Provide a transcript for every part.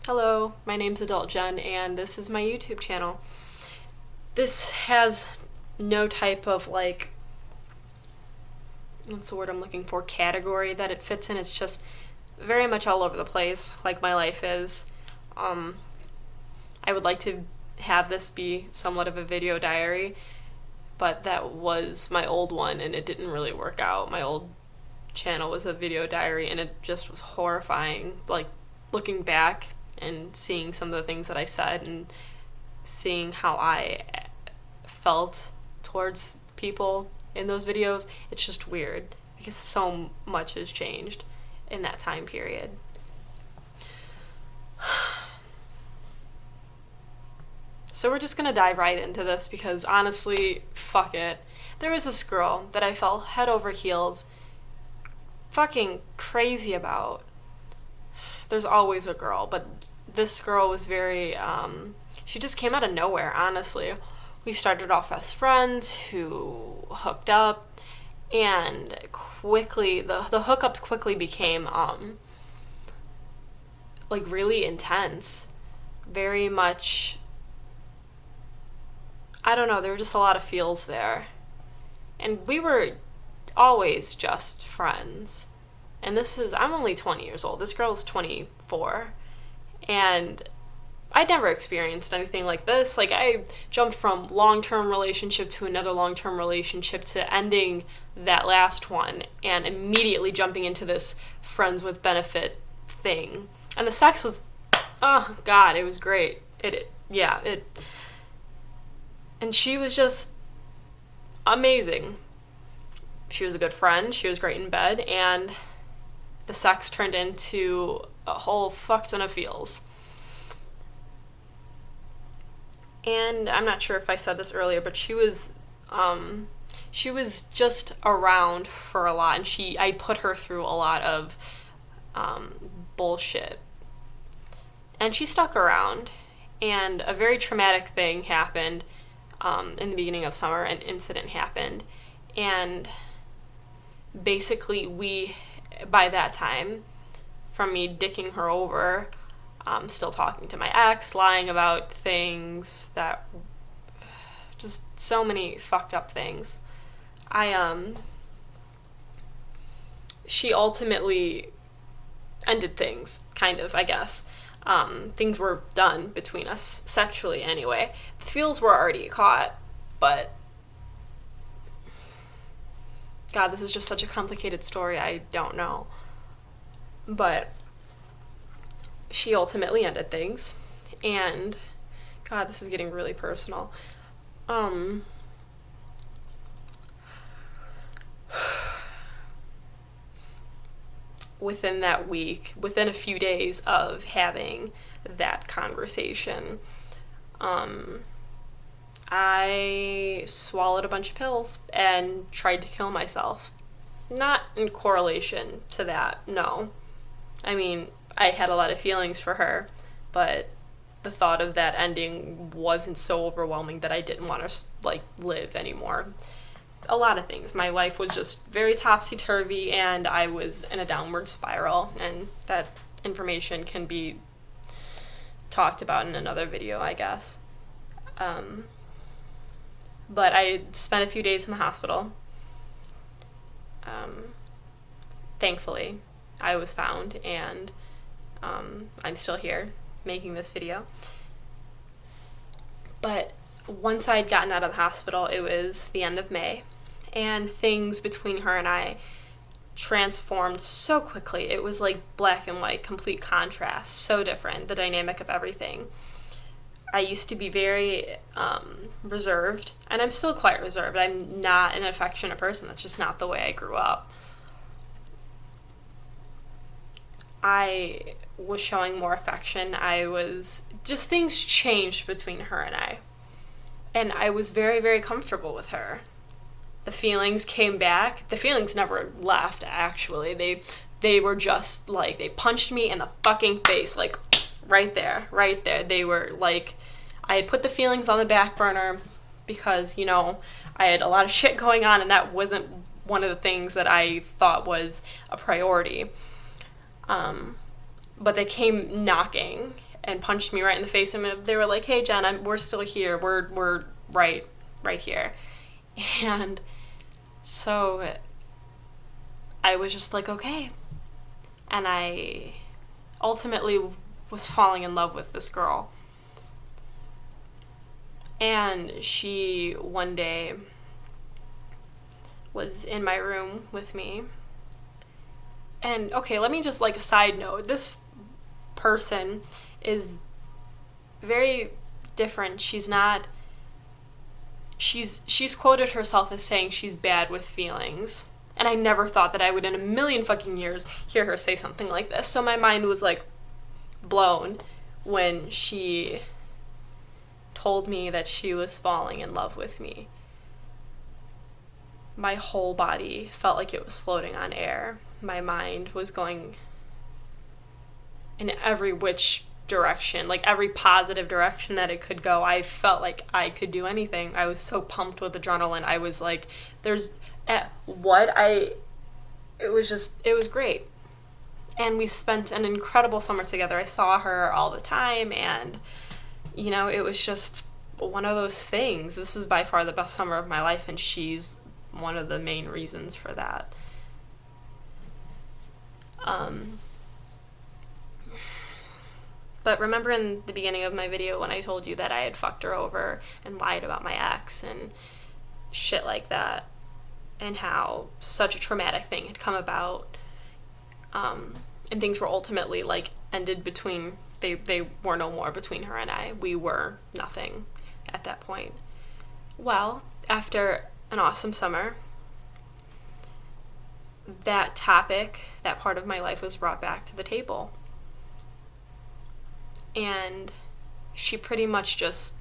Hello, my name's Adult Jen, and this is my YouTube channel. This has no type of, what's the word I'm looking for, category that it fits in. It's just very much all over the place, like my life is. I would like to have this be somewhat of a video diary, but that was my old one, and it didn't really work out. My old channel was a video diary, and it just was horrifying, looking back and seeing some of the things that I said and seeing how I felt towards people in those videos. It's just weird because so much has changed in that time period. So we're just gonna dive right into this because honestly, fuck it. There was this girl that I fell head over heels fucking crazy about. There's always a girl, but this girl was very, she just came out of nowhere, honestly. We started off as friends who hooked up, and quickly, the hookups quickly became, really intense. Very much, I don't know, there were just a lot of feels there. And we were always just friends. And I'm only 20 years old. This girl is 24. And I'd never experienced anything like this. I jumped from long-term relationship to another long-term relationship to ending that last one and immediately jumping into this friends with benefit thing. And the sex was, oh God, it was great. And she was just amazing. She was a good friend. She was great in bed, and the sex turned into a whole fuck ton of feels. And I'm not sure if I said this earlier, but she was just around for a lot, and I put her through a lot of bullshit. And she stuck around, and a very traumatic thing happened in the beginning of summer. An incident happened, and basically by that time, from me dicking her over, still talking to my ex, lying about things just so many fucked up things. She ultimately ended things, kind of, I guess. Things were done between us, sexually anyway. The feels were already caught, but God, this is just such a complicated story, I don't know. But she ultimately ended things, and God, this is getting really personal. Within that week, within a few days of having that conversation, I swallowed a bunch of pills and tried to kill myself. Not in correlation to that, no. I mean, I had a lot of feelings for her, but the thought of that ending wasn't so overwhelming that I didn't want to, live anymore. A lot of things. My life was just very topsy-turvy, and I was in a downward spiral, and that information can be talked about in another video, I guess. But I spent a few days in the hospital. Thankfully, I was found, and I'm still here making this video. But once I'd gotten out of the hospital, it was the end of May, and things between her and I transformed so quickly. It was like black and white, complete contrast, so different, the dynamic of everything. I used to be very reserved, and I'm still quite reserved. I'm not an affectionate person. That's just not the way I grew up. I was showing more affection. Things changed between her and I. And I was very, very comfortable with her. The feelings came back. The feelings never left, actually. They were just they punched me in the fucking face, right there. They were I had put the feelings on the back burner because, I had a lot of shit going on, and that wasn't one of the things that I thought was a priority. But they came knocking and punched me right in the face, and they were like, hey Jen, we're still here, we're right here. And so I was just like, okay. And I ultimately was falling in love with this girl. And she one day was in my room with me. And okay, let me just, like, a side note, this person is very different. She's quoted herself as saying she's bad with feelings. And I never thought that I would in a million fucking years hear her say something like this. So my mind was, like, blown when she told me that she was falling in love with me. My whole body felt like it was floating on air. My mind was going in every which direction, like every positive direction that it could go. I felt like I could do anything. I was so pumped with adrenaline. I was like, it was great. And we spent an incredible summer together. I saw her all the time, and, you know, it was just one of those things. This is by far the best summer of my life, and she's one of the main reasons for that. But remember in the beginning of my video when I told you that I had fucked her over and lied about my ex and shit like that, and how such a traumatic thing had come about, and things were ultimately, like, ended between, they were no more between her and I. We were nothing at that point. Well, after an awesome summer, that topic, that part of my life was brought back to the table. And she pretty much just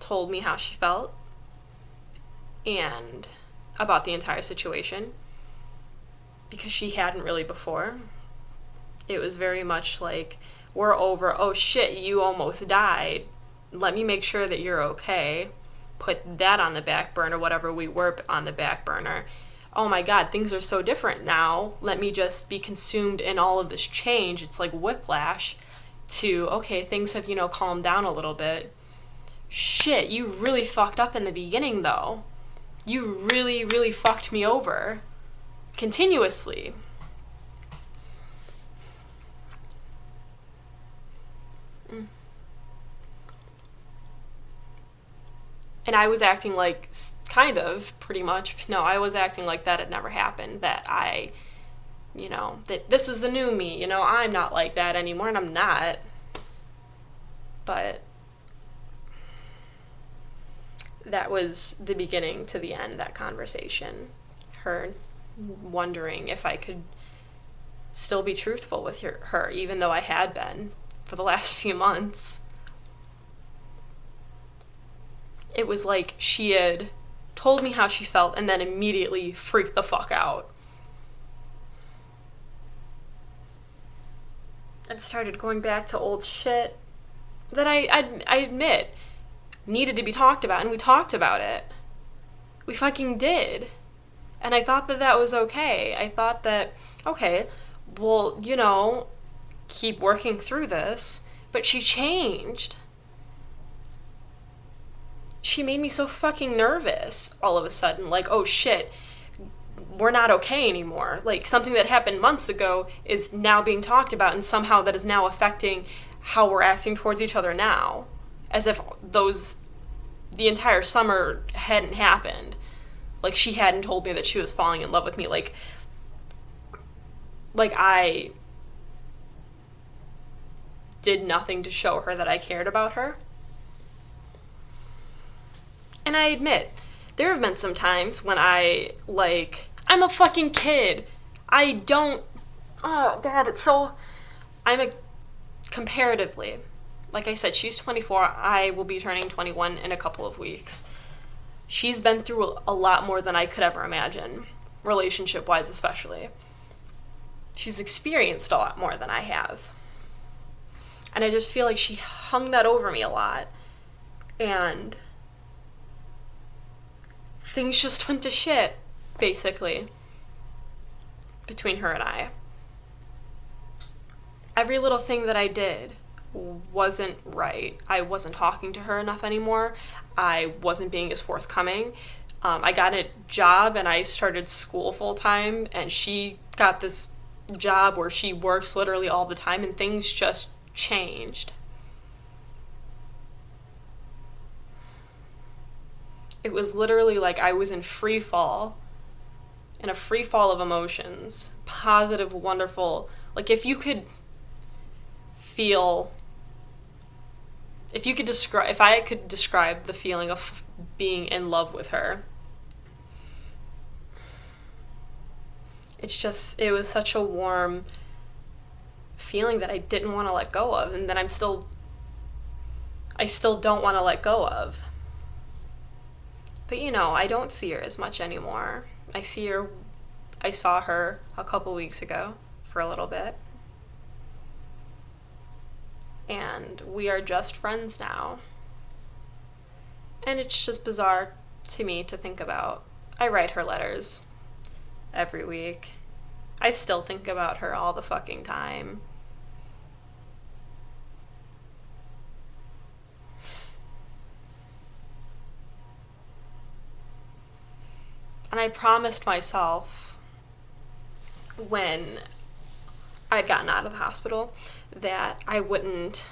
told me how she felt and about the entire situation, because she hadn't really before. It was very much like, we're over, oh shit, you almost died, let me make sure that you're okay, put that on the back burner, whatever we were on the back burner. Oh my god, things are so different now, let me just be consumed in all of this change. It's like whiplash to, okay, things have, calmed down a little bit. Shit, you really fucked up in the beginning, though. You really, really fucked me over. Continuously. And I was acting like, kind of, pretty much, no, I was acting like that had never happened, that that this was the new me, I'm not like that anymore, and I'm not. But that was the beginning to the end, that conversation. Her wondering if I could still be truthful with her, even though I had been for the last few months. It was like she had told me how she felt and then immediately freaked the fuck out. And started going back to old shit that I admit needed to be talked about, and we talked about it. We fucking did. And I thought that was okay. I thought that, okay, well, keep working through this. But she changed. She made me so fucking nervous all of a sudden. Like, oh shit, we're not okay anymore. Like, something that happened months ago is now being talked about, and somehow that is now affecting how we're acting towards each other now. As if the entire summer hadn't happened. Like, she hadn't told me that she was falling in love with me. Like I did nothing to show her that I cared about her. And I admit, there have been some times when I'm a fucking kid. I'm comparatively, like I said, she's 24, I will be turning 21 in a couple of weeks. She's been through a lot more than I could ever imagine, relationship-wise especially. She's experienced a lot more than I have. And I just feel like she hung that over me a lot. And things just went to shit, basically, between her and I. every little thing that I did wasn't right. I wasn't talking to her enough anymore. I wasn't being as forthcoming. I got a job and I started school full time, and she got this job where she works literally all the time, and things just changed. It was literally like I was in free fall, in a free fall of emotions, positive, wonderful. Like if you could feel, if I could describe the feeling of being in love with her, it was such a warm feeling that I didn't want to let go of, and that I still don't want to let go of. But I don't see her as much anymore. I saw her a couple weeks ago for a little bit. And we are just friends now. And it's just bizarre to me to think about. I write her letters every week. I still think about her all the fucking time. And I promised myself when I'd gotten out of the hospital that I wouldn't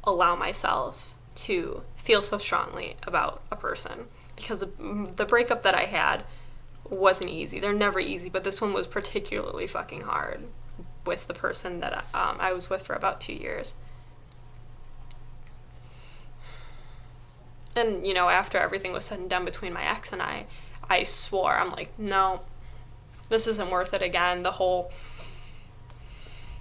allow myself to feel so strongly about a person, because the breakup that I had wasn't easy. They're never easy, but this one was particularly fucking hard with the person that I was with for about 2 years. And, after everything was said and done between my ex and I swore, I'm like, no, this isn't worth it again, the whole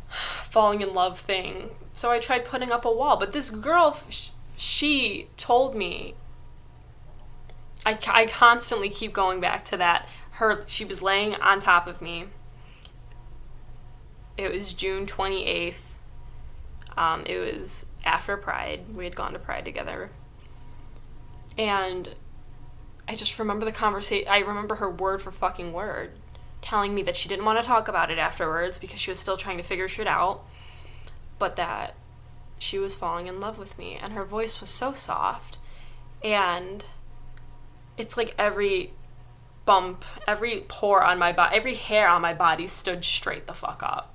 falling in love thing. So I tried putting up a wall, but this girl, she told me, I constantly keep going back to that. She was laying on top of me. It was June 28th. It was after Pride. We had gone to Pride together. And I just remember the conversation. I remember her word for fucking word telling me that she didn't want to talk about it afterwards because she was still trying to figure shit out, but that she was falling in love with me. And her voice was so soft. And it's like every bump, every pore on my body, every hair on my body stood straight the fuck up.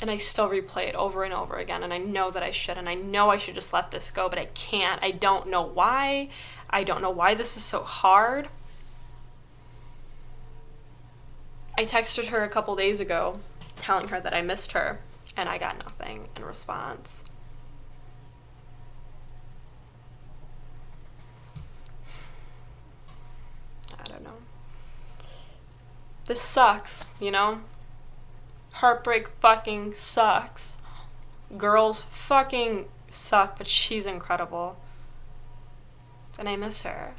And I still replay it over and over again, and I know that I should, and I know I should just let this go, but I can't. I don't know why. I don't know why this is so hard. I texted her a couple days ago telling her that I missed her, and I got nothing in response. I don't know. This sucks, Heartbreak fucking sucks. Girls fucking suck, but she's incredible. And I miss her.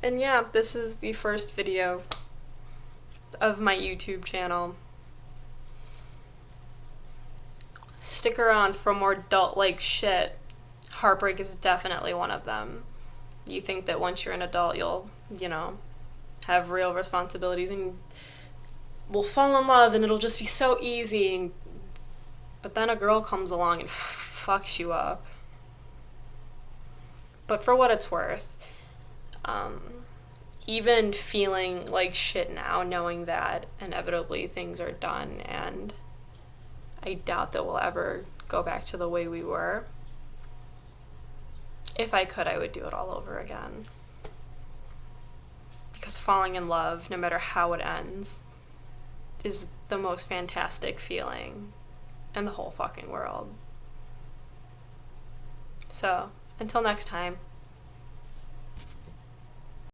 And yeah, this is the first video of my YouTube channel. Stick around for more adult-like shit. Heartbreak is definitely one of them. You think that once you're an adult, you'll, have real responsibilities and will fall in love and it'll just be so easy. But then a girl comes along and fucks you up. But for what it's worth, even feeling like shit now, knowing that inevitably things are done and I doubt that we'll ever go back to the way we were. If I could, I would do it all over again. Because falling in love, no matter how it ends, is the most fantastic feeling in the whole fucking world. So, until next time.